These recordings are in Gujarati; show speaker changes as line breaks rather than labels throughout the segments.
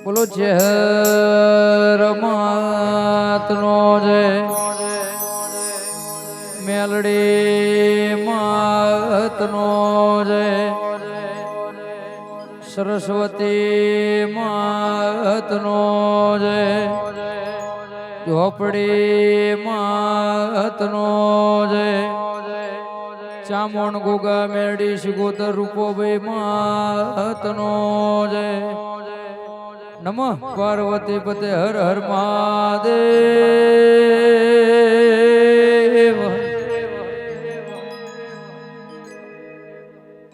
બોલો ઝેર માતનો જય મેલડી માતનો જય સરસ્વતી માતનો જય ઝોપડી માતનો જય ચામોણ ગોગા મેરડી શિગોતર રૂપોભાઈ માતનો જય નમઃ પાર્વતી પતે હર હર મહાદેવ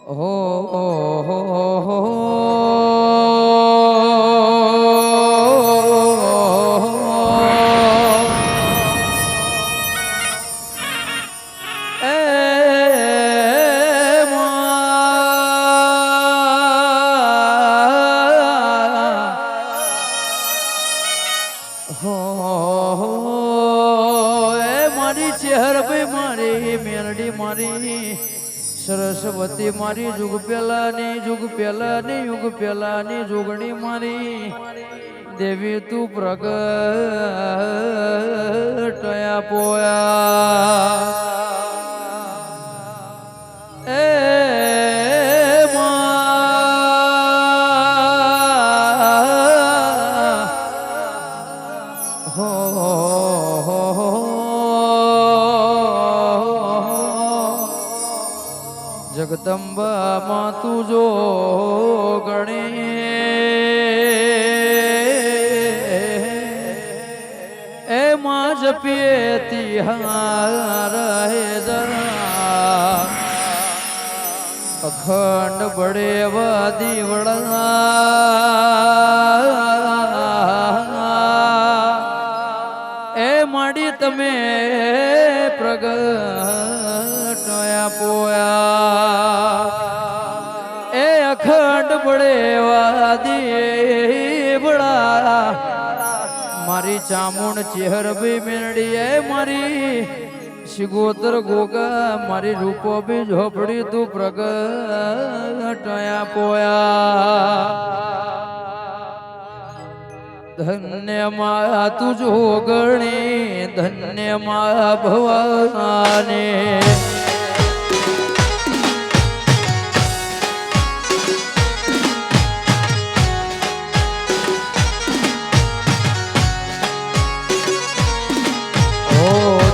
હો સરસ્વતી મારી જુગ પેલાની યુગ પેલાની જોગણી મારી દેવી તું પ્રગટયા પોયા એ જગદંબા માં તું જો ગણે એમાં જપીએ તિહાર હે જરા અખંડ બડે દીવડા એ માડી તમે પ્રગટયા પોયા એ અખંડ બડે દીવડા મારી ચામુંડ ચેહર ભી મેરડી એ મારી શિગોતર ગોગા મારી રૂપો બી ઝોપડી તું પ્રગટયા પોયા ધન્ય મા તું જોગણી ધન્ય મા ભવાની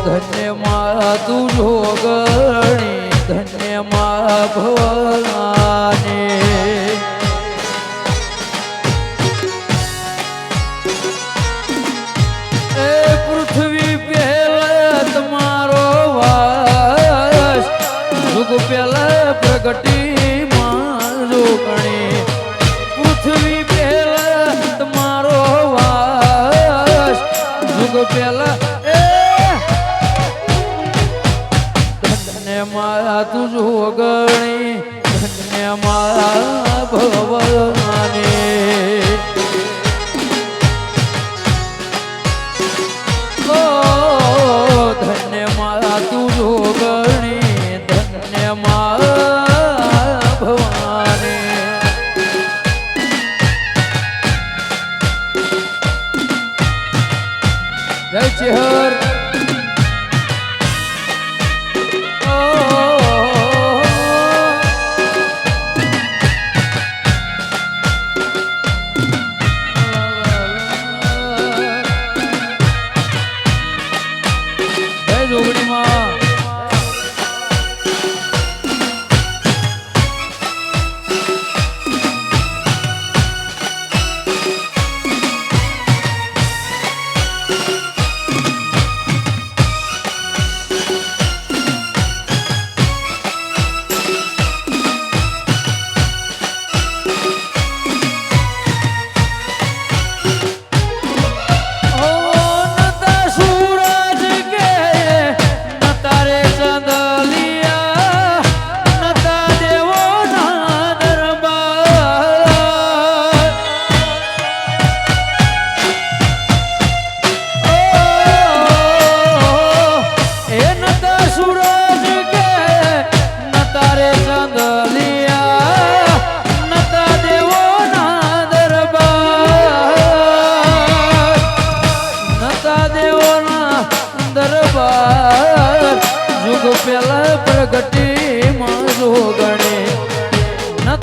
ધન્ય મા તું જોગણી ધન્ય મા ભવાની પેલા પ્રગટી મારો ગણી પૃથ્વી પેલા તમારો વાસ યુગ પેલા ધન્ય મા તું ગણી ધન્ય મા ભવાની ધન્ય મા તું ગણી ભવાની જય ચેહર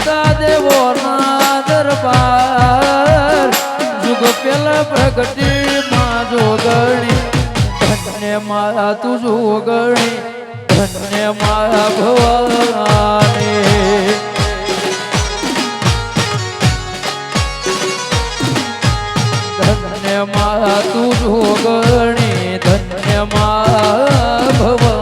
દેવતા દેવો ના દરબાર જુગ પેલા પ્રગટી માં જોગણી ધન્ય મારા તું જોગણી ધન્ય મારા ભવાની ધન્ય મારા તું જોગણી ધન્ય મારા ભવાની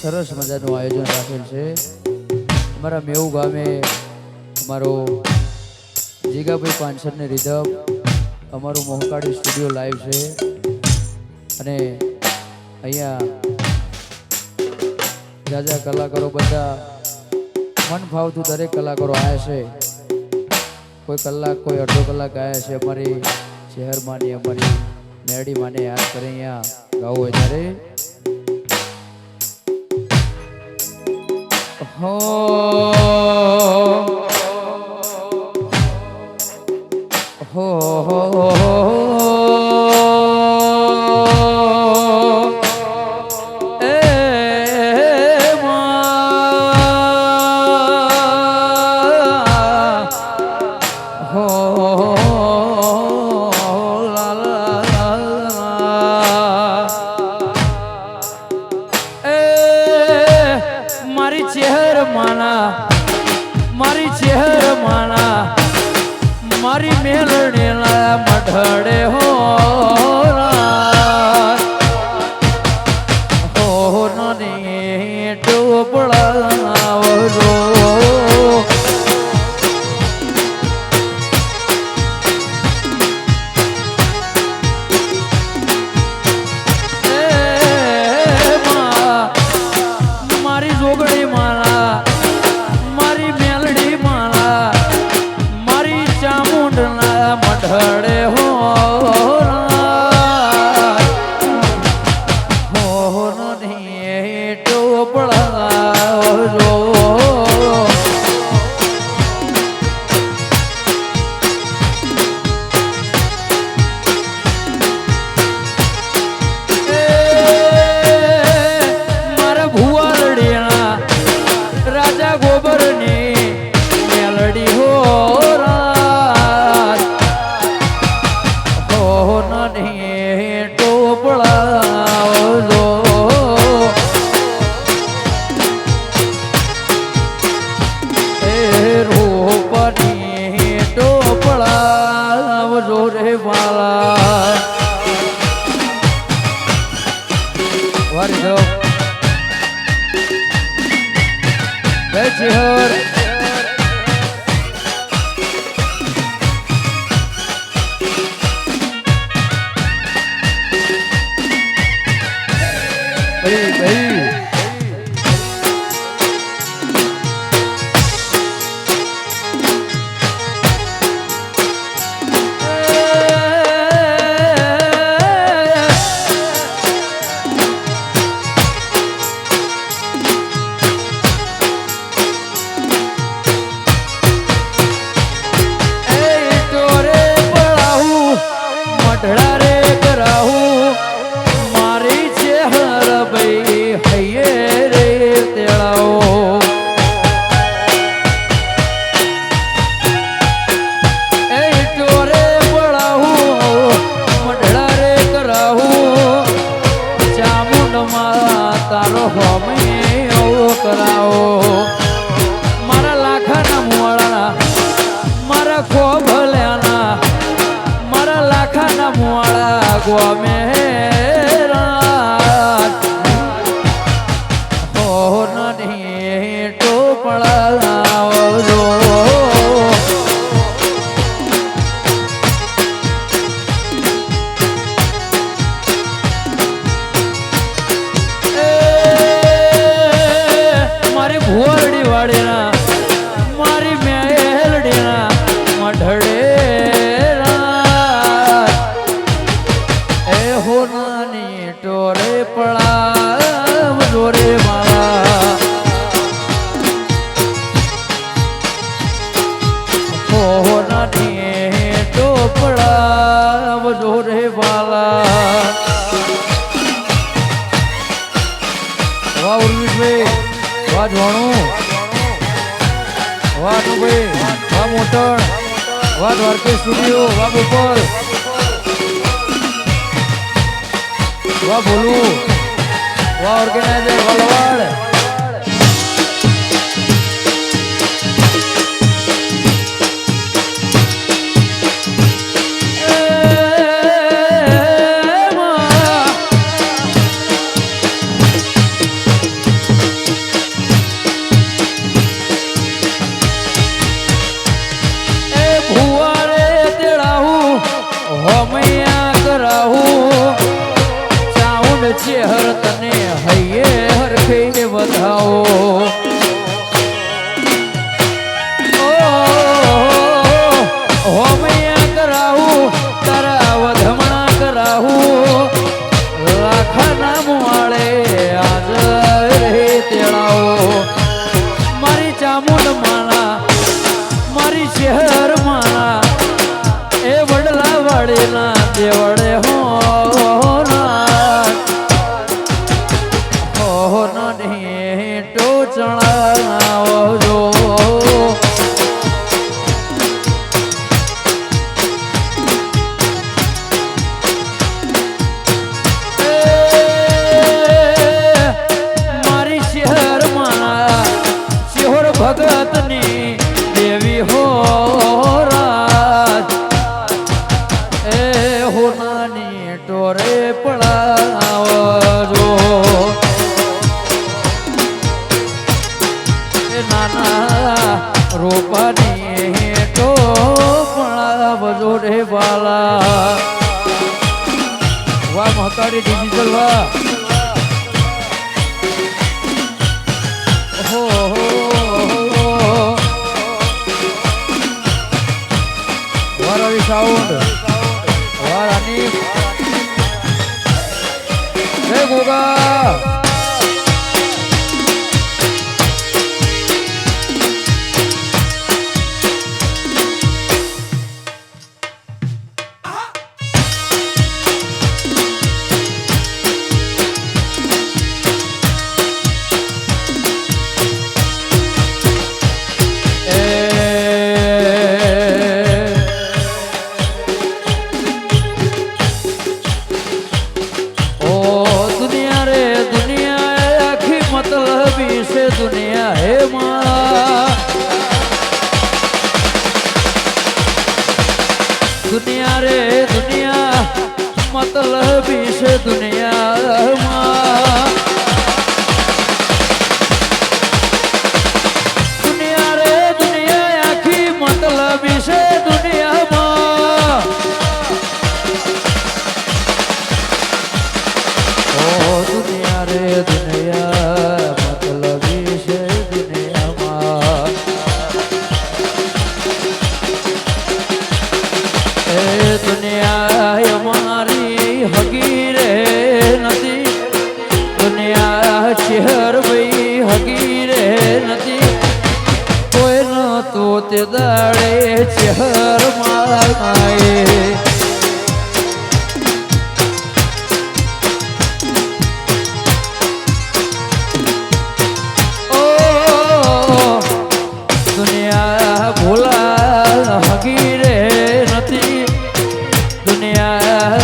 સરસ મજાનું આયોજન રાખેલ છે અમારા મેઉ ગામે અમારો જીગાભાઈ પાંચસરની રીધમ અમારું મોહકાળી સ્ટુડિયો લાઈવ છે અને અહીંયા જાજા કલાકારો બધા મન ફાવતું દરેક કલાકારો આવ્યા છે કોઈ કલાક કોઈ અડધો કલાક આવ્યા છે અમારી શહેરમાંની અમારી મેરડીમાંને યાદ કરી અહીંયા ગાવું હોય ત્યારે હો હો એ હો લા લા એ મારી ચહેર માના મારી મેલડીના મઢડે હો નની ટોપળાવજો મારી જોગણી માના મારી મેલડી માના મારી ચામુંડના મઢડે હો ટોપળાવજો મારા ભુવારડીના રાજા ગોબરની મેલડી હો નની ટોપળાવજો એ રૂપની ટોપળાવજો રે વાલા વારી દો જય ચિહર મઢડા રે કરાવું મારી ચહેર ભાઈ હૈયે રે તેડાવો એ ટોરે પડાવું મઢડા રે કરાવું ચામુંડમાં તારો હોમી કરાવો મારા લાખાના મુવાળા મારા ખોભલ્યાના મારા લાખાના મુવાળા ગોમે ટોરે પડાવજો રે મારા હોનાની ટોપડાવજો રે વાલા વાહ ઉર્વિશભાઈ વાહ જોણું વાહ ભાઈ વાહ મોટણ વાહ દ્વારકે સ્ટુડિયો વાહ ગોપાલ વાહ બોલું વાહ ઓર્ગેનાઇઝર વલવાડ ચેહર તને હૈયે હરખે વધાવો હોમૈયા કરાવું તારા વધમણા કરાવું લાખાના મુવાળે આજ રે તેડાવો મારી ચામુંડ માણા મારી શહેર માણા એ વડલા વાળેના દેવડે હો ચણાવજો મારી શહેર માં શિહોર ભગતની દેવી હો રાજ એ હોનાની ટોરે પડાવજો રોપાની ટોપડાવજો રે વાલા વાહ મહકારી ડિજિટલ વાહ હો વાહ રવિ સાઉન્ડ વાહ રાની હે ગોગા दुनिया है माँ दुनिया रे दुनिया मतलब से दुनिया माँ दुनिया रे दुनिया आखी मतलब से दुनिया माँ ओ दुनिया रे दुनिया दुनिया हमारी हकीरे नदी दुनिया शहर भाई हकीरे नदी कोई न तो ते दाड़े शहर माए ओ दुनिया भोला हकीरे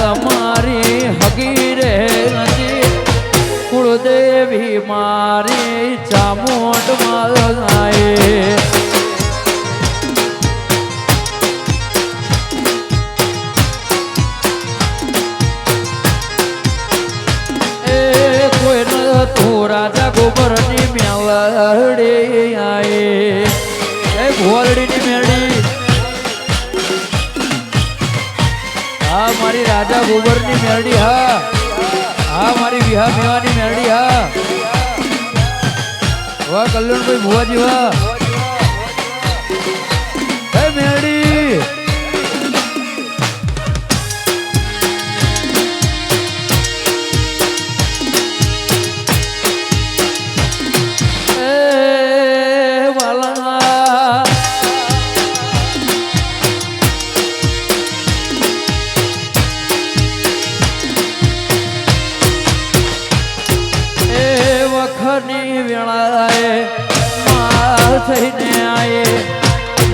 हमारी हकीरे नदी कुलदेवी मारी चामुंड माए ए कोई न तू राजा गोबरनी मेलड़ी आए ए घोलड़ी नी मेलड़ी हाँ मारी राजा गोबर नी मेलडी हाँ हाँ मारी विहा मेवानी मेलडी हाँ वाह कल्याण भाई बुआ जी वाह मेलडी ની વેળાએ માર થઈને આયે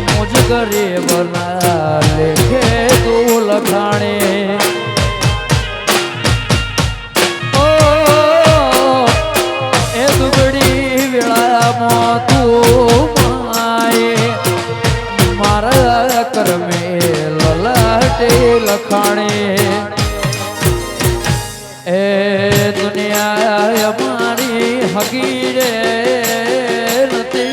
મુજ ગરીબ ના લેખે તું લખાણે એ દુબળી વેળામાં તું માએ મારા કરમે લલાટે લખાણે એ દુનિયા અમારી હગીરે નથી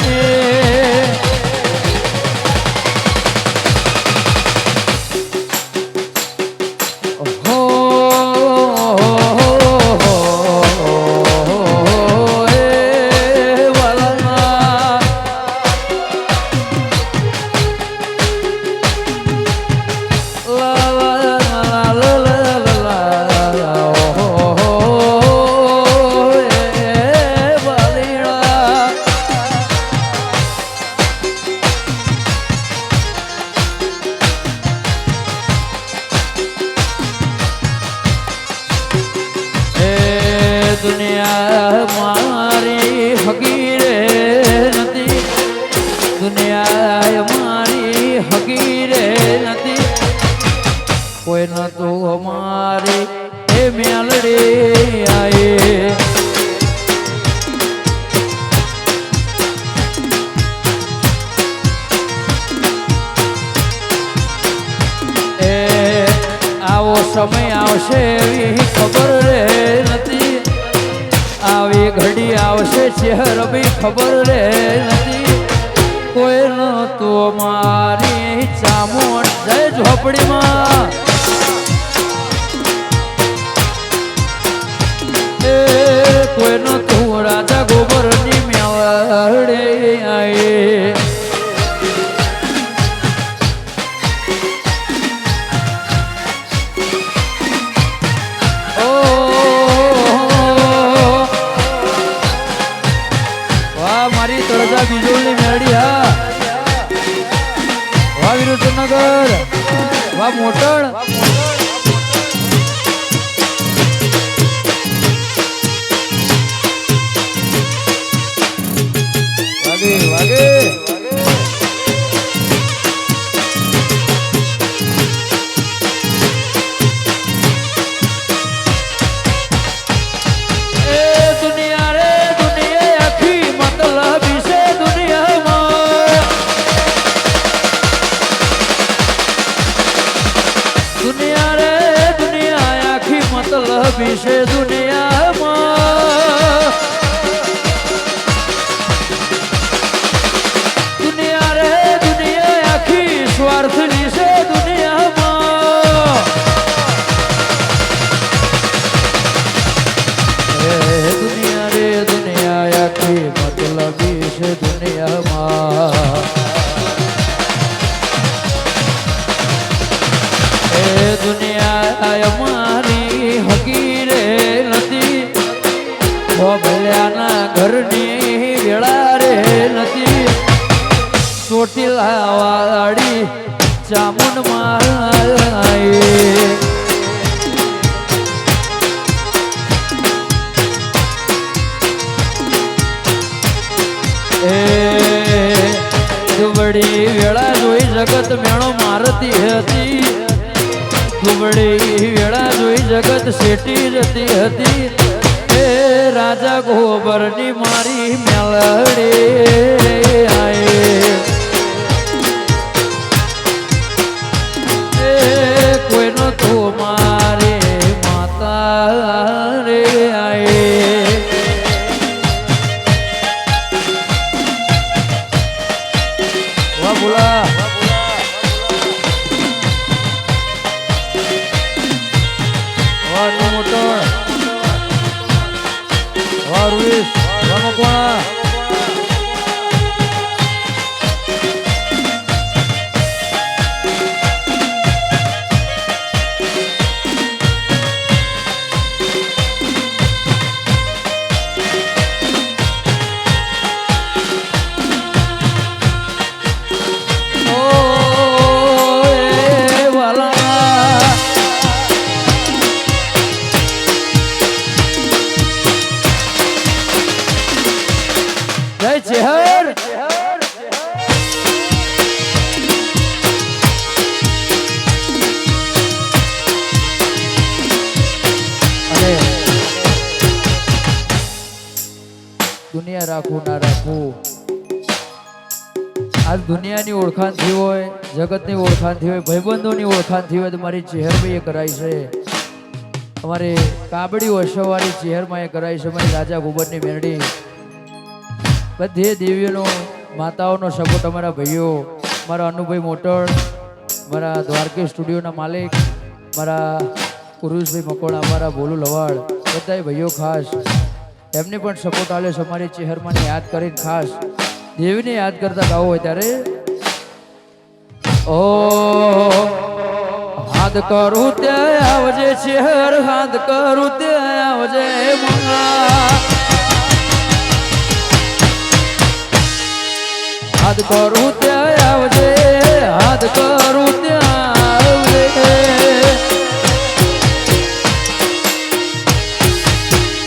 દુનિયા મારી હગીરે નથી દુનિયા મારી હગીરે નથી કોઈ નતું અમારી એ મેલડી આયે એ આવો સમય આવશે એવી ખબર રે નથી આવી ઘડી આવશે ચહેર બી ખબર રે નથી કોઈ નતું મારી ચામુંડ જય ઝોપડીમાં એ કોઈ નતું રાજા ગોબરની મેળે આયે મારી તળજા બીજોલની મેળી હા વાહ વિરુદ્ધનગર વાહ મોટણ વાગે વાગે વિશે દુનિયામાં દુનિયા રે દુનિયા આખી સ્વાર્થની છે દુનિયામાં દુનિયા રે દુનિયા આખી મતલબી છે દુનિયામાં એ દુનિયા અમારી હકીરે નથી ભોગલ્યાના ઘરની વેળા રે નથી ચોટીલા વાળી ચામુંડ માય એ દુબળી વેળા જોઈ જગત મેળો મારતી હતી દુબળી વેળા જોઈ જગત શેટી જતી હતી એ રાજા ગોબરની મારી મેલડે આયે એ કોઈનો તો મારે માતા રે આયે વાહ બોલા મોટણ વારુઈશ રમકોણા દુનિયા રાખવું ના રાખવું, આજ દુનિયાની ઓળખાણ થઈ હોય, જગતની ઓળખાણ થઈ હોય, ભાઈબંધોની ઓળખાણ થઈ હોય તો મારી ચહેરમાં એ કરાય છે. અમારે કાબડી વસવાળી ચહેરમાં એ કરાય છે. મારી રાજા ગોબરની મેરડી બધી દેવીઓનો માતાઓનો સપોર્ટ, અમારા ભાઈઓ, મારા અનુભાઈ મોટળ, મારા દ્વારકે સ્ટુડિયોના માલિક, મારા પુરુષભાઈ મકોડા, અમારા બોલુ લવાડ, બધા ભાઈઓ ખાસ એમને પણ સપોર્ટ આલે છે. અમારી ચહેરમાંને યાદ કરીને ખાસ દેવીને યાદ કરતા ગાવું હોય ત્યારે ઓ હાથ કરું ત્યાં આવજે ચહેર, હાથ કરું ત્યાં આવજે મંગા, હાથ કરું ત્યાં આવજે, હાથ કરું ત્યાં આવજે,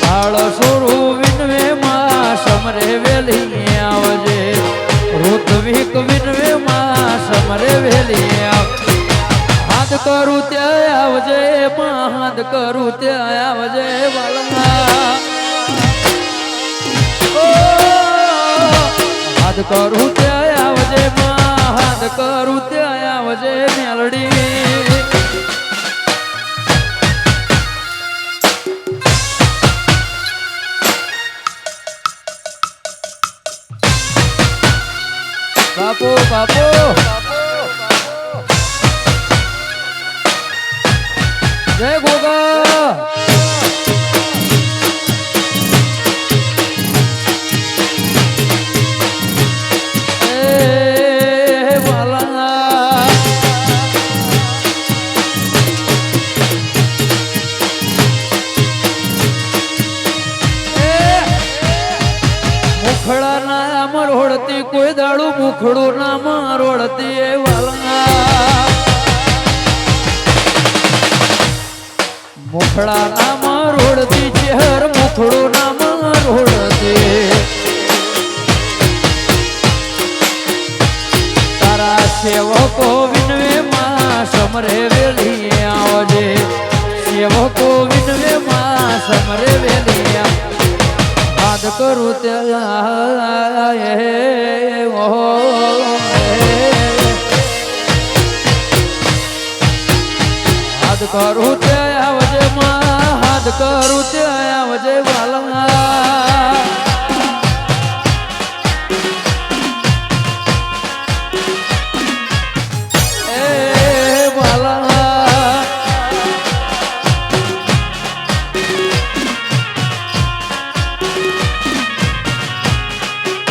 કાળ સોરું વિનવે માં સમરે વેલી આવજે, ઋત્વિક વિનવે માં સમરે વેલી આવજે, હાથ કરું ત્યાં આવજે માં, હાથ કરું ત્યાં આવજે વાલા, હાથ કરું ત્યાં આવજે માં, હાથ કરું ત્યાં આવજે મેલડી. બાપુ બાપુ જય ગોગા. મુખડા ના મરોડતી કોઈ દાડું, મુખડું ના મરોડતી એ વાલના, મુખડા ના મરોડતી ચહેર, મુખડું ના મરોડતી, તારા સેવકો વિનવે માં સમરે વેલી આવજે, સેવકો વિનવે માં સમરે વેલી આવજે, હાથ કરું ત્યાં હાથ કરું ત્યાં આવજે માં, હાથ કરું ત્યાં આવજે વાલા, એ વાલા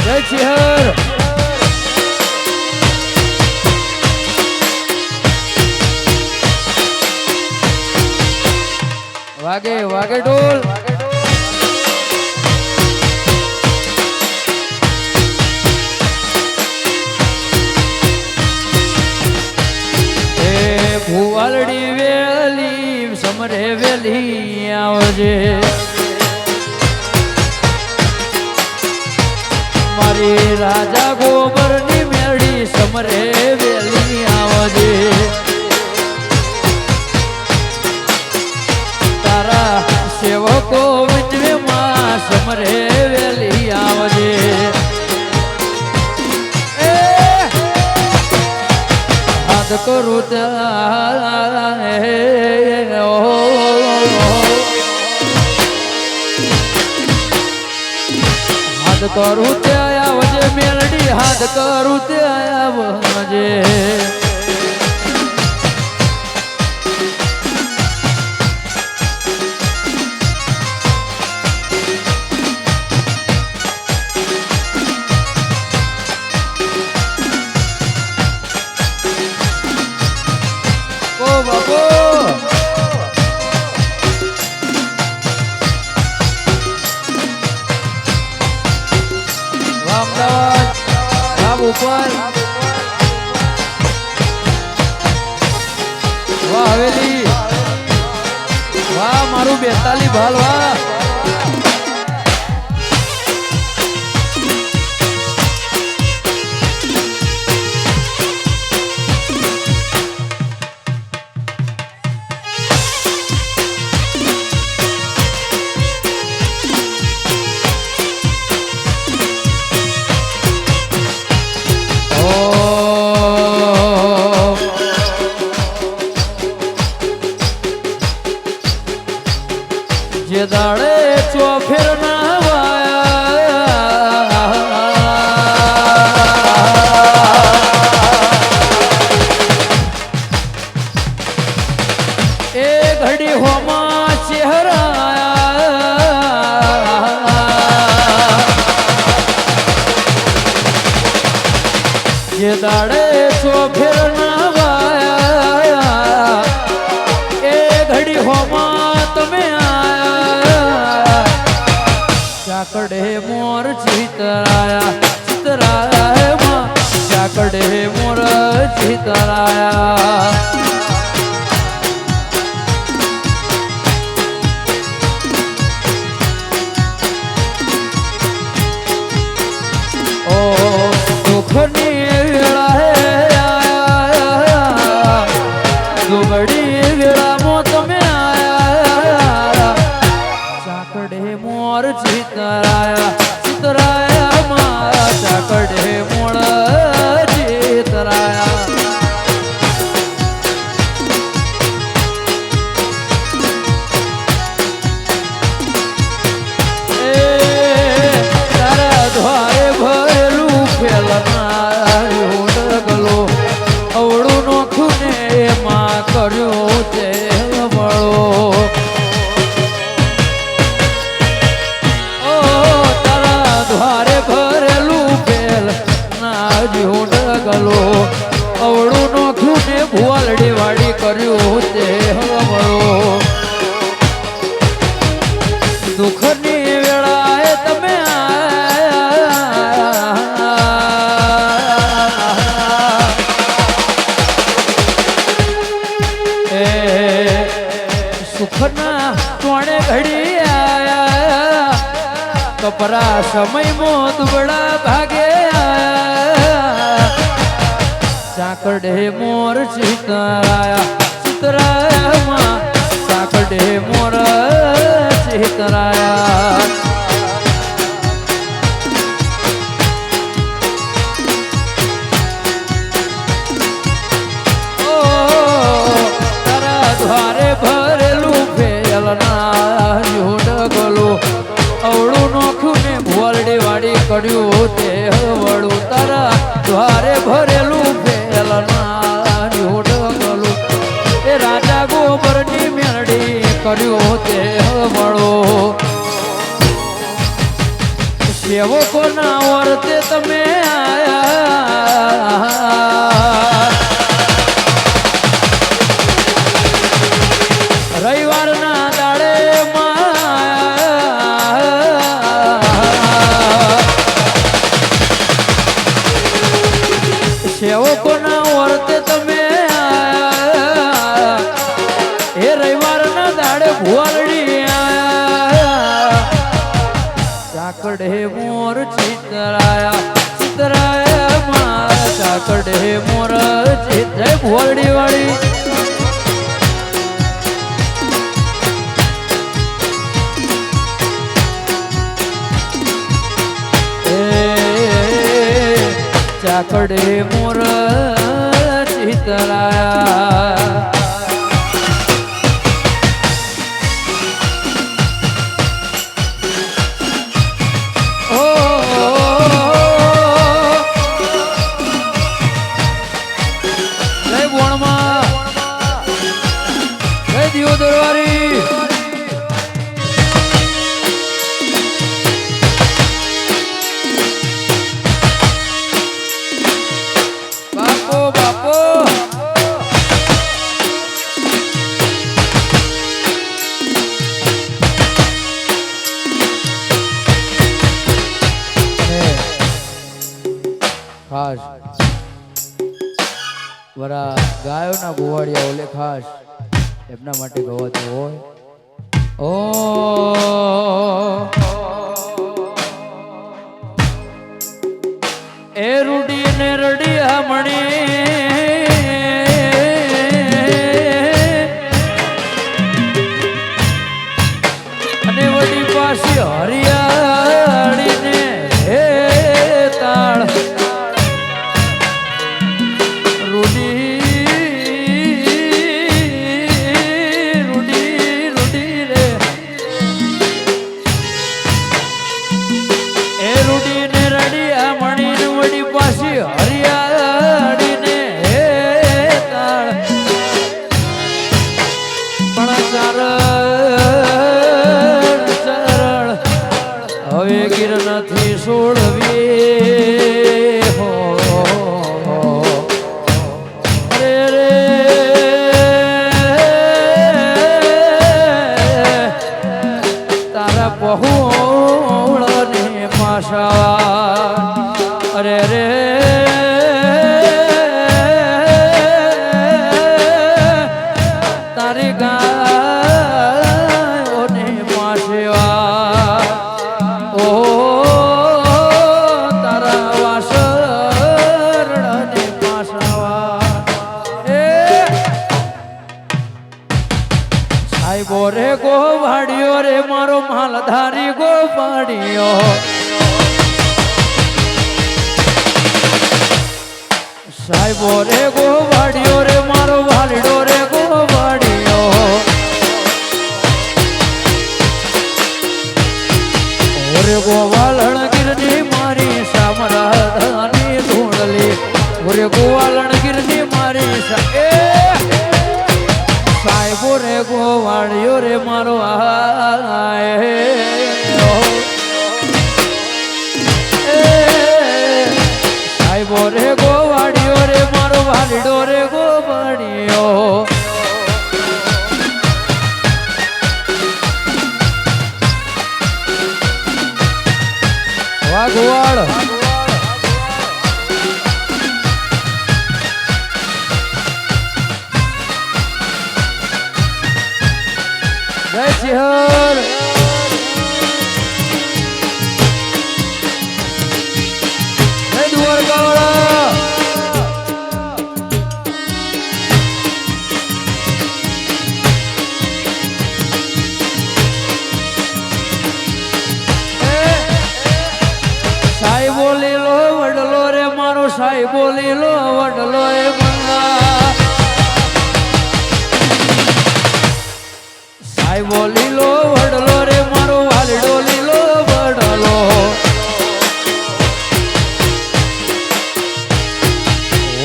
જય ચેહર. વાગે વાગે ઢોલ, એ ભુવાલડી વેલી સમરે વેલી આવજે, મારી રાજા ગોબરની મેળી સમરે વેલી આવજે, તારા સેવકો વિનવે માં સમરે વેલી આવજે, હાથ કરું ત્યાં હાથ કરું ત્યાં આવજે મેલડી, હાથ કરું ત્યાં આવજે. ઓ બાપુ અમદાવાદ ઉપર ચોફેર ના વાયા એ ઘડી હોમાં ચહેરા જે દાડે ચોફેર ના વાયા એ ઘડી હોમાં તમે આયા ચાકડે મોર ચિતરાયા ચિતરાયા માં ચાકડે મોર ચિતરાયા દુઃખની વેળા હે દુબડી વેળામાં તમે આયા ચાકડે મોર ચિતરાયા ચિતરાયા માં ચાકડે મોર ચિતરાયા તારા દ્વારે ભરેલું ફેલનારું ડગલો અવળું નોખું ને એમાં કર્યું તે મળો ઓ તારા દ્વારે ભરેલું ફેલ નાર્યું ડગલો અવળું નોખું ને ભુવાલડી વાડી કર્યું તે મળો દુઃખની વેળાએ તમે સુખના કોણે ઘડી આયા કપરા સમયમાં દુબળા ભાગે આયા ચાકડે મોર ચિતરાયા ચિતરાયા માં ચાકડે મોર ચિતરાયા ઓ તારા દ્વારે ભરેલું ફેલનારું ડગલો અવળું નોખું ને ભુવાલડી વાડી કર્યું તે વળું તારા દ્વારે ભરેલું ફેલનારું ડગલો એ રાજા ગોબરની મેરડી કર્યું તે મળો સેવકોના વર્તે તમે આયા રવિવારના દાડે સેવકોના વર્તે તમે આયા એ રવિવારના દાડે ભુવાલડી આયા ચાકડે મોર ચિતરાયા ચિતરાયા માં ચાકડે મોર ચિતરાય ભુવાલડી વાળી ચાકડે મોર ચિતરાયા ઓ જય બોણમાં જય દિયો દરવારી ખાસ વરા ગાયોના ગોવાળિયા ઓલે ખાસ એમના માટે ગવાતું હોય ઓ એ રૂડી ને રડિયા મણી અને વડી પાછી હરિયાળી ને હે તાળ હવે ગીર નથી છોડવી હો રે રે તારા પહોળ ને પાછા અરે રે તારી ગાયોને પાછવા ઓ તારા વાસરણને પાછવા એ સાહેબો રે ગોવાડિયો રે મારો માલધારી ગોવાડિયો સાહેબો રે ગોવાડિયો રે મારો વાલડો રે ગોવાડિયો ઓરે ગોવાલણ ગીરની મારી સામરાધાની ધૂળલી ઓરે ગોવાલણ ગીરની મારી સાહેબો રે ગોવાડિયો રે મારો સાહેબો રે ગોવાડિયો રે મારો વાલડો રે ગોવાડિયો વાહ ગોવાળ જય સિંહર જય દ્વારકાવાળા સાહેબો લીલો વડલો રે મારો સાહેબો લીલો વડલો એ મંગા સાહેબો લીલો વડલો રે મારો વાલડો લીલો વડલો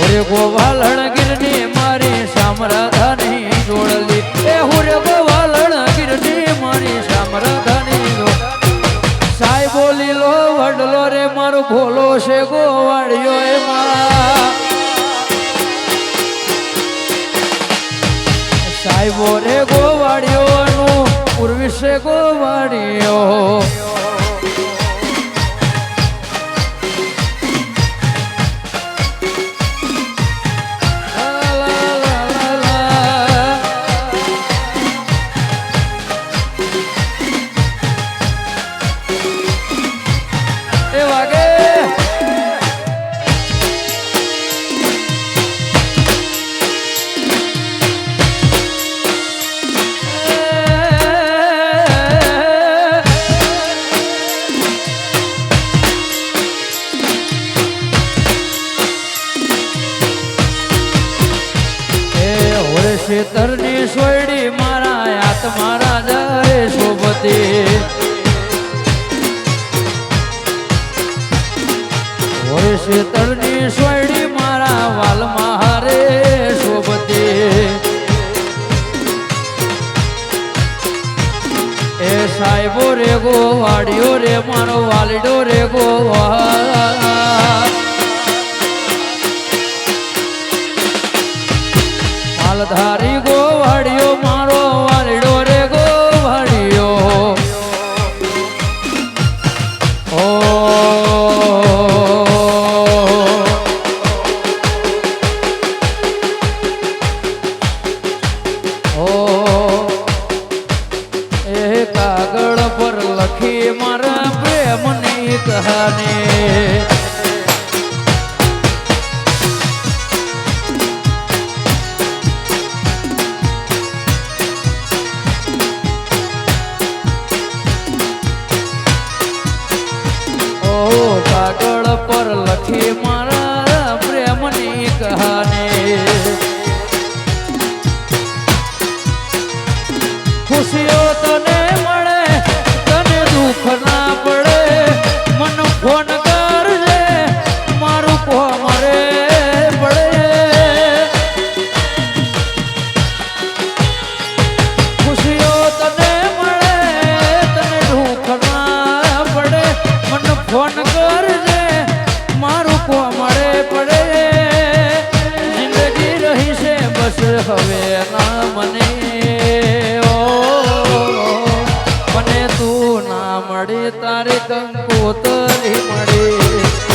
ઓરે ગોવાલણ ગીરની મારી સામરાધાની જોડલી એ હુરે ગોવાલણ ગીરની મારી સામરાધાની સાહેબો લીલો વડલો રે મારો ભોલો છે ગોવાડિયો એમાં સાહેબો રે ગોવાડિયો નું પૂર્વી છે ગોવાડિયો ખેતરની સોયડી મારા આત્મા રાજા રે શોભતી ઓરે ખેતરની સોયડી મારા વાલમાં હારે શોભતી એ સાહેબો રે ગોવાડિયો રે મારો વાલડો રે ગોવા માલધારી ગોવાડિયો મારો વાલડો રે ગોવાડિયો ઓ ઓ એ કાગળ પર લખી મારા પ્રેમની કહાની કાગળ પર લખી મારા પ્રેમની કહાની ખુશીઓ તને મળે તને દુઃખ ના પડે મન ફોન કરજે હવે ના મને ઓ મને તું ના મળી તારે કંકોતરી મળી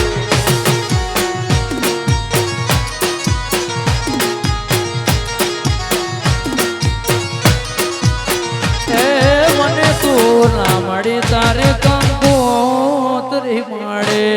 મને તું ના મળી તારે કંકોતરી મળે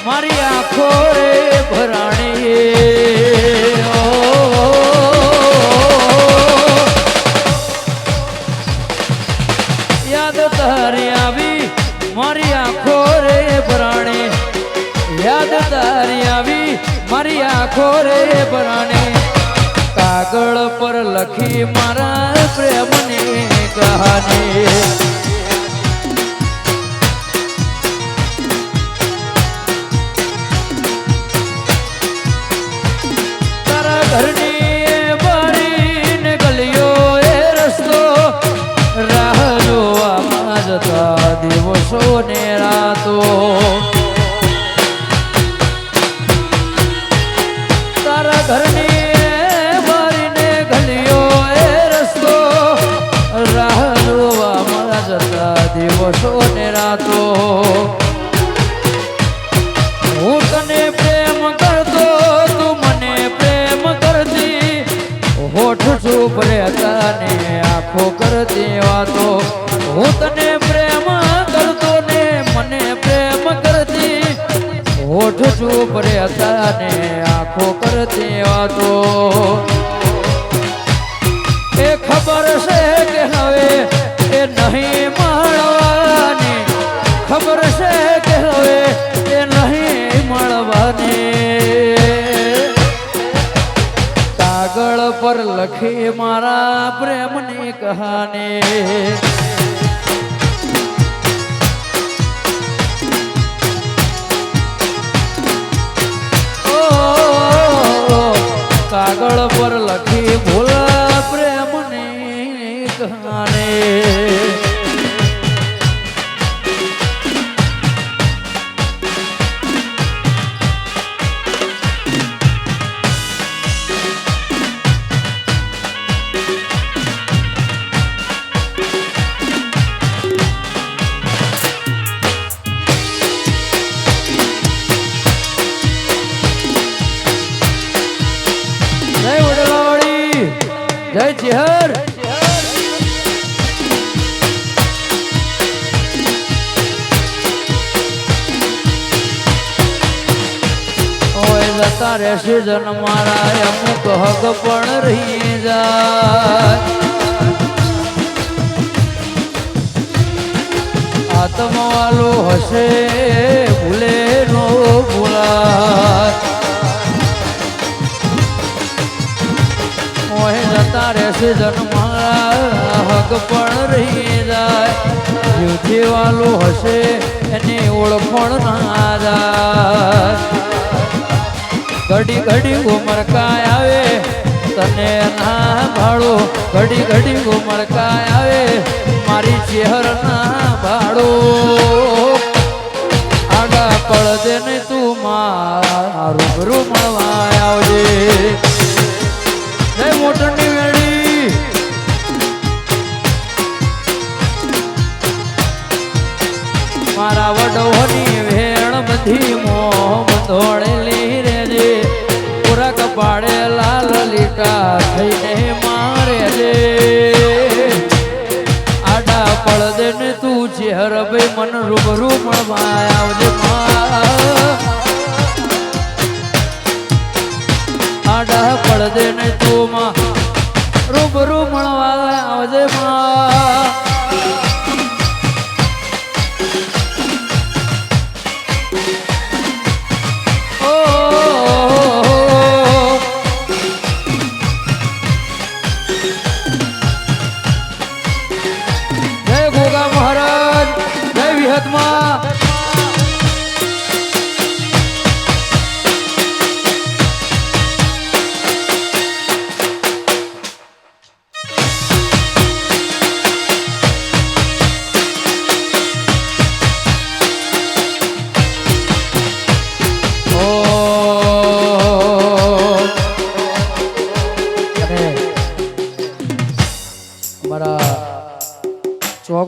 મારી આંખો રે ભરાણી યાદ તારી આવી મારી આંખો રે ભરાણી યાદ તારી આવી મારી આંખો રે ભરાણી કાગળ પર લખી મારા પ્રેમની કહાની ઘરની બારીને ગલીઓ એ રસ્તો રાહ જોવામાં જતા દિવસો ને રાતો તારા ઘરની બારીને ગલીઓ એ રસ્તો રાહ જોવામાં જતા દિવસો ને રાતો હું તને પ્રેમ કરતો તું મને પ્રેમ હોઠ ચૂપ રહેતા ને આંખો કરતી વાતો હું તને પ્રેમ કરતો ને મને પ્રેમ કરતી હોઠ ચૂપ રહેતા ને આંખો કરતી વાતો એ ખબર છે કે હવે એ નહીં મળવાની ખબર છે કે હવે એ નહીં મળવાની કાગળ પર લખી મારા પ્રેમની કહાની કાગળ પર લખી ભૂલા પ્રેમની કહાની જય ચેહર ઓય જતા રહેશે જન મારા અમુક હક પણ રહી જાય આત્મવાલો હશે ભૂલે નો ભૂલાય જતા રહેશે જન્મારા હક પણ રહી જાય જીવથી વાલું હશે એની ઓળખણ ના જાય ઘડી ઘડી ઉમરકાય આવે તને ના ભાડો ઘડી ઘડી ઉમરકાય આવે મારી ચેહર ના ભાડો આગા પડદે ને તું મારું રૂબરૂ મળવા આવજે જય મોટરની વેડી મારા વડોની વેણ બધી મોં ધોળેલી રેજે પૂરા કપાળે લાલ લીટા થઈને મારે રે આડા પડદે ને તું ચેહર ભાઈ મન રૂબરૂ મળવા આવજે આડા પડદે ને તું રૂબરૂ મળવા આવજે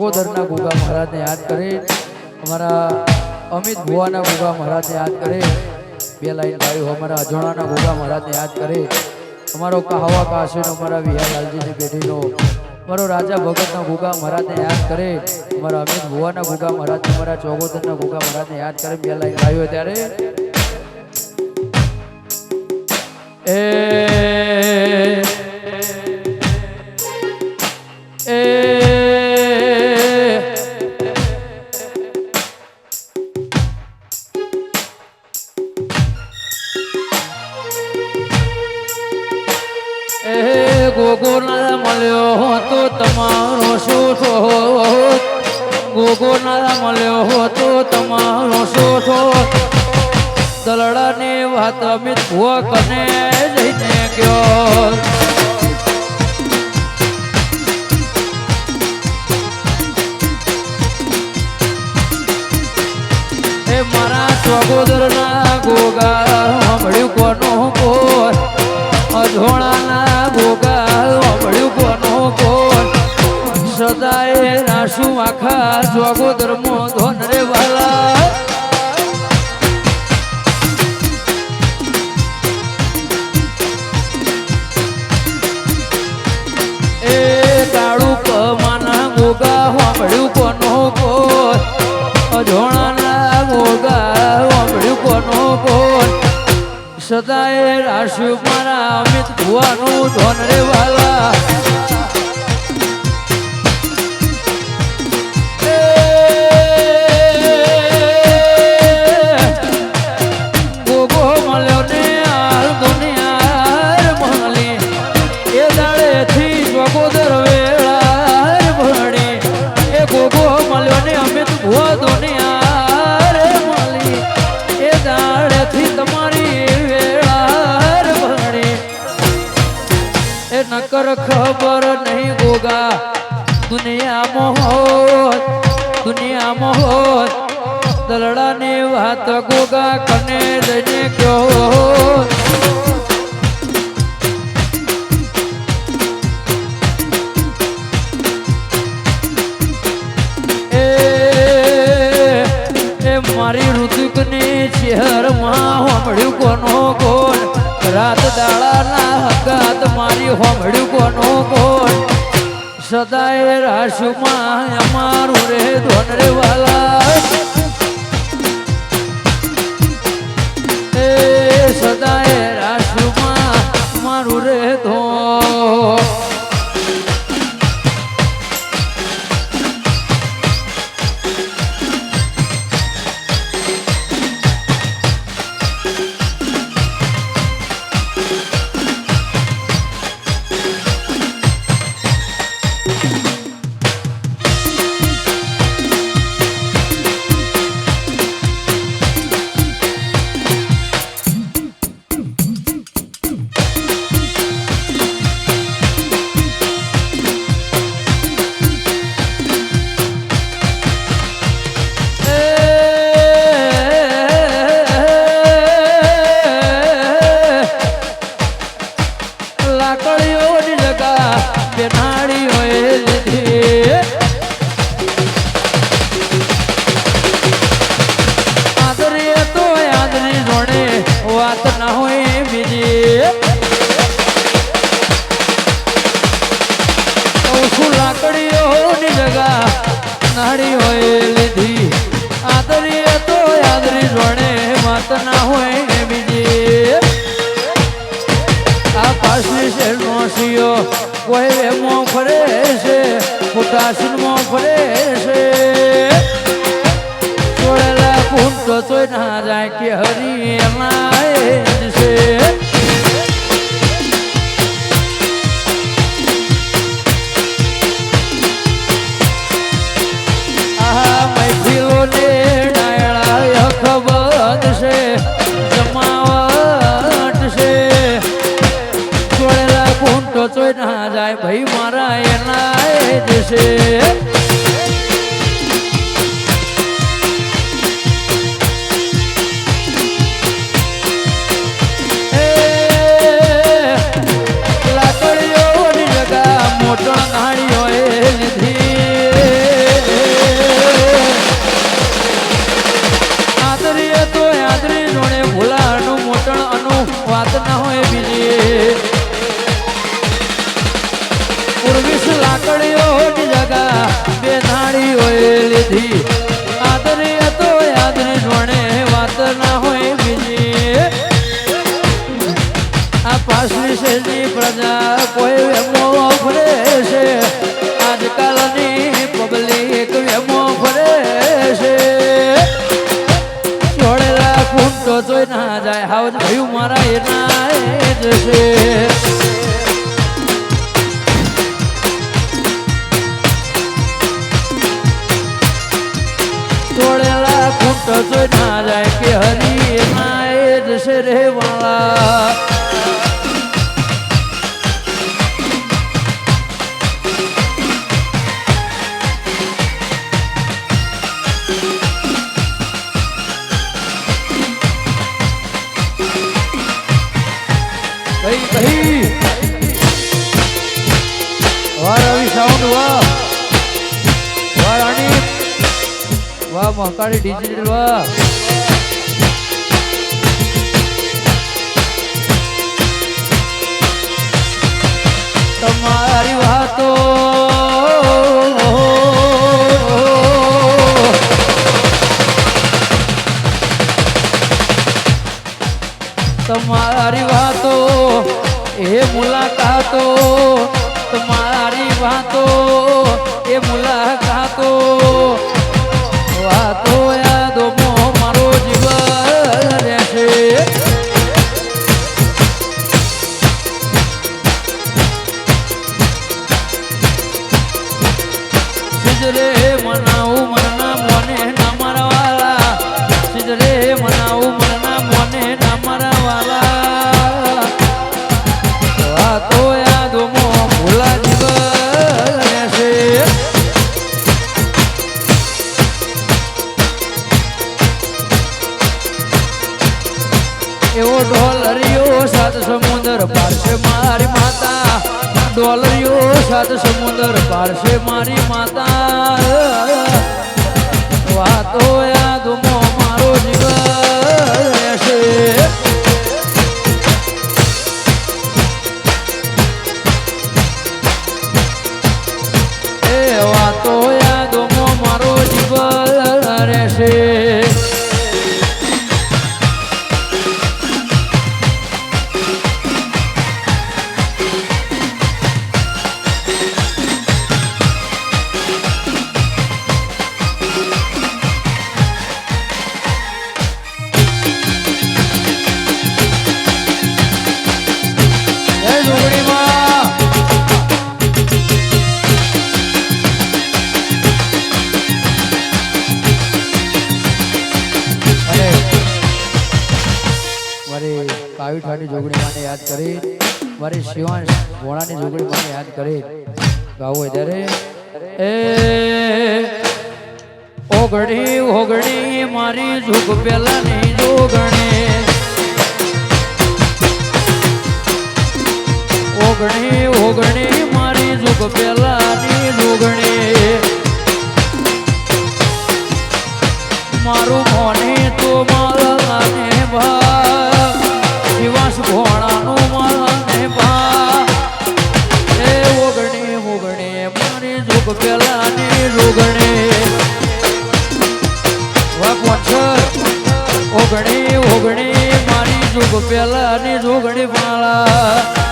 ચોગોદરના ગુગા મહારાજને યાદ કરી અમારા અમિત ભુવાના ગુગા મહારાજને યાદ કરી બે લાઈન ગાયું અમારા અજોણાના ગુગા મહારાજને યાદ કરી અમારો કહાવા કાશીનો અમારા વિહાલાલજીની પેઢીનો અમારો રાજા ભગતના ગુગા મહારાજને યાદ કરી અમારા અમિત ભુવાના ગુગા મહારાજ અમારા ચોગોદરના ગુગા મહારાજને યાદ કરી બે લાઈન ગાયું ત્યારે ગોગો ના મળ્યો તો તમારો શું થોત ગોગો ના મળ્યો તો તમારો શું થોત દલડાની વાત અમિત ભુવા કને જઈને ગયો એ મારા ચોગોદરના ગોગા સાંભળ્યું કોનો કોર અધોણાના ગોગા સાંભળ્યું કોનો કોર સદાય રાસુ આખા ચોગોદરમો ધોન રે વાલા એ કાળું કમાના ગોગા સાંભળ્યું કોનો કોર અધોણાના ગોગા સાંભળ્યું કોનો કોર સદાય રાશુ મારા અમિત ભુવાનું ધોન રે વાલા ગોગો મળ્યો ને હાલ દુનિયા મળી એ દાડેથી ચોગોદર વેળા ભણી એ ગોગો મળ્યો ને અમિત ભુવા દુનિયા રે મળી એ દાડેથી તમારી નકર ખબર નહીં ગોગા દુનિયા મોહત દલડાની વાત ગોગા કને જઈને કયો એ મારી ઋતુકની ચહેરમાં સાંભળ્યું કોનો કોણ રાત દાડાના હગાત મારી સાંભળ્યું કોનો કોણ સદાય રાશુમાં અમારું રે ધોન રે વાલા એ સદાય રાશુમાં મારું રે ધોન લાકડીઓની જગા બેનાડી હોય લીધી આદરી તો આદરી જોડે વાત ના હોય બીજી શું લાકડીઓની જગા નાડી હોય લીધી આદરી તો આદરી જોડે વાત ના હોય બીજી આ પાસની શેરનો શિયો કોઈ વેમો ફરે છે પોતાશીનો ફરે છે છોડેલા કુંટો તોય ના જાય કે હરી એનાય છે આ મૈથીલોને ડાયળા ખબર છે જમાવટ છે કુંટો ચોય ના જાય ભાઈ મારા એના જશે વાત ના હોય બીજી પૂર્વીસ લાકડીઓની જગા બે નાળીઓએ લીધી આદરી હતો યાદરી જોડે વાત ના હોય બીજી આ પાછલી શેરની પ્રજા કોઈ વેમો ફરે છે આજકાલની પબ્લિક વેમો ફરે છે જોડેલા ખૂંટો જોઈ ના જાય હાવ ભયું મારા એના એ જશે જોડેલા ખૂંટો જોઈ ના જાય કે હરી એના એ જશે રે વાળા વાહ રવિ સાઉન્ડ વાહ વાહ રાણી વાહ મહાકાળી ડિજિટલ વાહ તમારી વાતો તમારી વાતો એ મુલાકાતો તમારી વાતો એ મુલાકાતો વાતો યાદોમાં મારો જીવન રહેશે સિજરે મનાવું મનના મોને ના મારા વાલા સિજરે મનાવું મનના મોને ના મારા વાલા વાતો યાદોમાં ભૂલા જીવન રહેશે એવો ડોલરિયો સાત સમુદ્ર પાર છે મારી માતા ડોલરિયો સાત સમુદ્ર પાર છે મારી માતા વાતો યાદોમાં મારો જીવન રહેશે એ વાતો યાદોમાં મારો જીવન રહેશે કાવી ઠાની જોગણી માને યાદ કરી મારી શિવાંશ ભોળાની જોગણી માને યાદ કરી ગાવું ત્યારે એ ઓગણી ઓગણી મારી ઝુક પેલાની જોગણી ઓગણી ઓગણી મારી ઝુક પેલાની જોગણી મારું મોને તો મારા ને ભા શિવાંશ ભોળાનું માને ભા એ ઓગણી ઓગણી મારી ઝુક પેલાની જોગણી ઓગણી ઓગણી મારી ઝુક પેલાની જોગણી માળા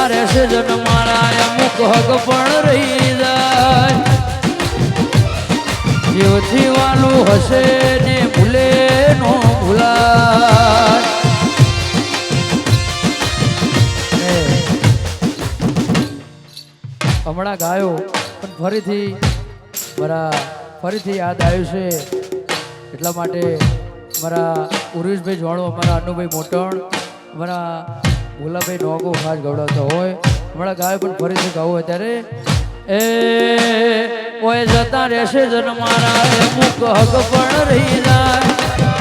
રહેશે જન મારા અમુક હક પણ રહી જાય જીવથી વાલું હશે ને ભૂલે નો ભૂલાય હમણાં ગાયો પણ ફરીથી યાદ આવ્યું છે એટલા માટે મારા ઉર્વેશભાઈ જોણો, અમારા અનુભાઈ મોટણ, અમારા ભોલાભાઈ નોગો ખાસ ગવડાવતા હોય. હમણાં ગાયો પણ ફરીથી ગાવું અત્યારે એ ઓય જતા રહેશે જન મારા અમુક હક પણ રહી જાય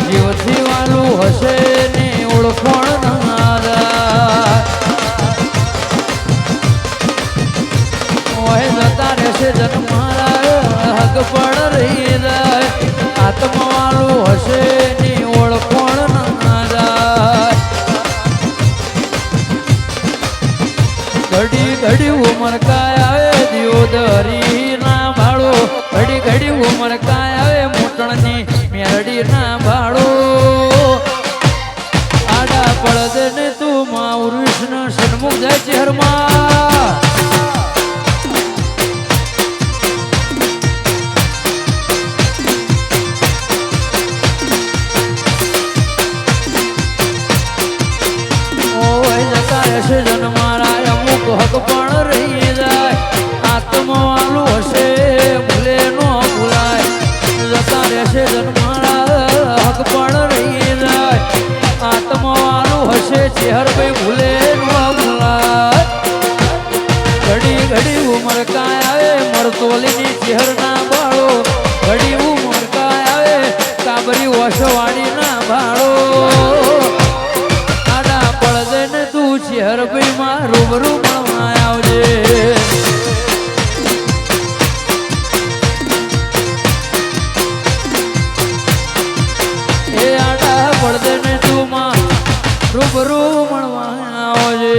જીવથી વાલું હશે ને ઓળખણ નારા ઓય જતા રહેશે જન મારા હક પણ રહી જાય આત્મા વાલું હશે ને ઓળખણ નારા ઘડી ઘડી ઉમર કાય આવે દિયોદરી ના ભાડો ઘડી ઘડી ઉમર કાય આવે મોટણની મેરડી ના ભાડો આડા પડદે ને તું માં ઉર્વિષ્ણ સન્મુખ જાય ચહેરમાં ઓય જતા રહેશે જન મારા અમુક હક પણ રહી જાય આત્મા વાલું હશે ભૂલે નો ભૂલાય જતા રહેશે જન મારા હક પણ રહી જાય આત્મા વાલું હશે ચહેર ભાઈ ભૂલે નો ભૂલાય ઘડી ઘડી ઉમર કાય આવે મરતોલીની ચહેર ના ભાડો ઘડી ઉમર કાય આવે કાબરી વસવાડી ના ભાડો ચહેર ભાઈ માં રૂબરૂ મળવા આવજે એ આડા પડદે ને તું માં રૂબરૂ મળવા આવજે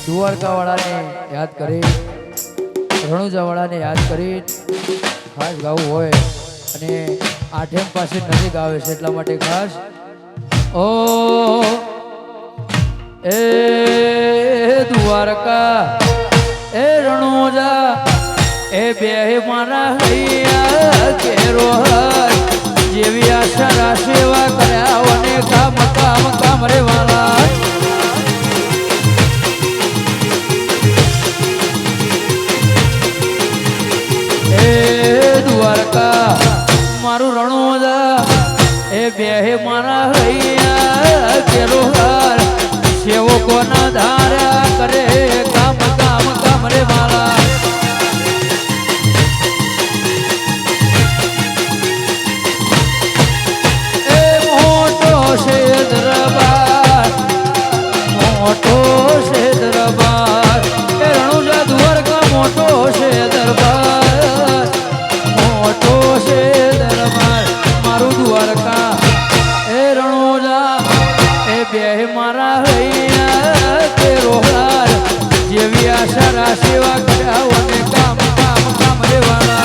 દ્વારકાવાળાને યાદ કરી રણુજાવાળાને યાદ કરી ખાસ ગાવું હોય અને આઠેમ પાસે નજીક આવે છે એટલા માટે ખાસ ઓ એ દ્વારકા એ રણુજા એ બે મારા હૈયા કેરો જેવી આશા સેવા કર્યા અને કામ કામ કામ રે વાલા દ્વારકા મારું રણોજા એ બે મારા હૈયા કેરો હાર સેવકો ના ધાર્યા કરે કામ કામ કામ રે મારા એ મોટો છે દરબાર મોટો છે દરબાર એ રણોજા દ્વારકા મોટો છે દરબાર મોટો છે દરબાર મારું દ્વારકા એ રણોજા એ બે મારા હૈયા તે રોહાર જેવી આશા સેવા કર્યા અને કામ કામ કામ રેવાના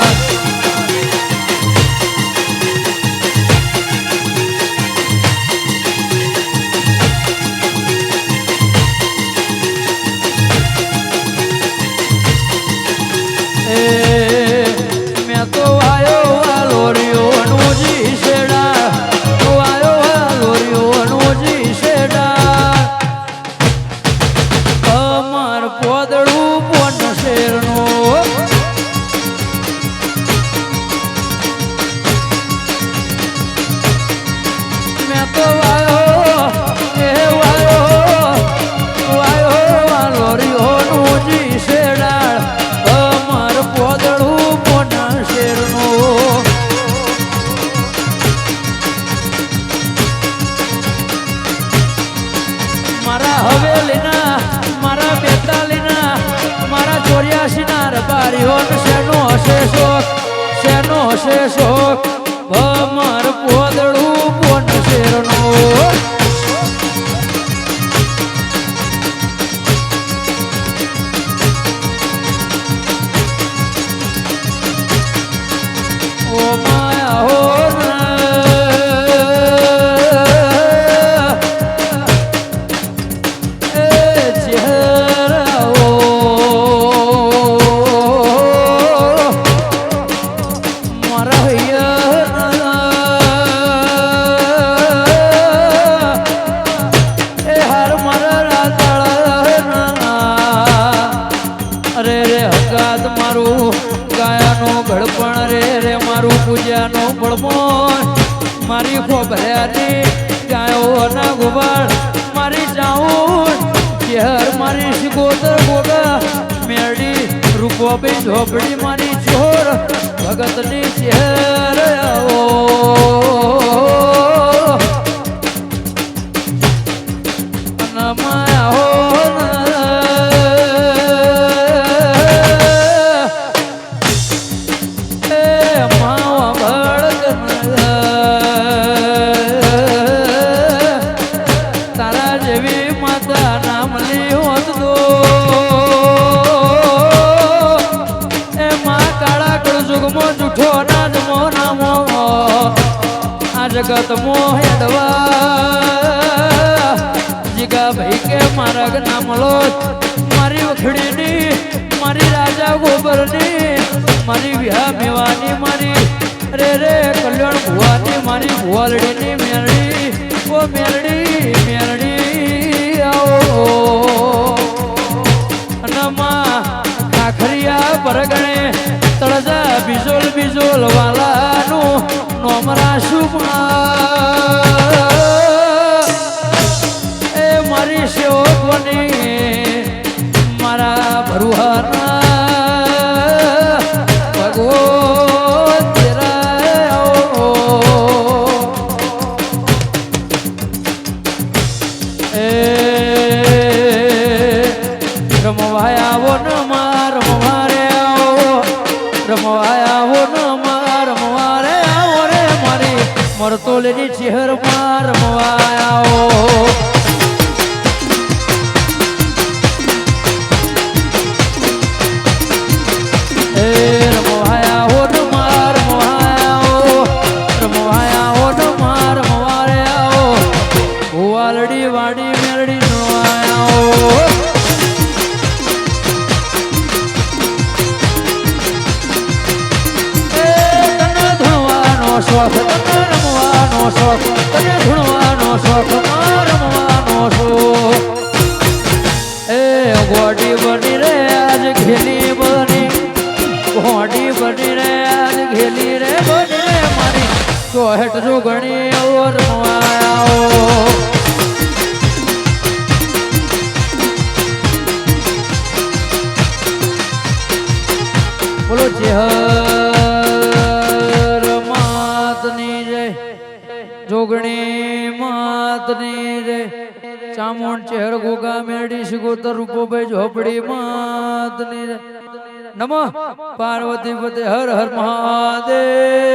હશે શોક ભમર પોદળું પોન શેરનો મારું પૂજાનો બળમો મારી ખોભર્યાની ગાયોના ગોવાળ મારી જાઉં શહેર મારી શિકોતર ગોગા મેળી રૂપોબી ઝોપડી મારી ચોર ભગતની શહેર આવો જગત મોહેડવા જીગા ભાઈ કે મારા નામલો મારી વખડીની મારી રાજા ગોબરની મારી વિહા મેવાની મારી રે રે કલ્યાણ ભુવાની મારી ભુવાલડીની મેરડી ઓ મેરડી મેરડી આવો અનમાં ખાખરિયા પરગણે તળજા બીજોલ બીજોલ વાલાનું નોમરા શુભમાં એ મારી શોભની મારા ભરુહાના ભગવાન તેરા એ રમવાય આવો ન માર રમવારે આવો રમવાય આવો ન માર રમવારે મરતોલની ચહેર માં રમવાયો એ રમવાયા હો ન માર રમવાયો રમવાયા હો ન માર રમવારે આવો ભુવાલડી વાડી મેરડી રમવાયો એ તને ધોવાનો શોખ શોખ તને ધૂણવાનો શોખ રમવાનો શોખ એ ગોડી બની રે આજ ઘેલી બની ગોડી બની રે આજ ઘેલી રે બની રે મારી ચોહેટ જોગણી રમવાયો બોલો ચેહર માતની જય જોગણી માતની રે ચામુંડ ચહેર ગોગા મેડી શિકોતર રૂપોભાઈ ઝોપડી માતની રે નમઃ પાર્વતી પતે હર હર મહાદેવ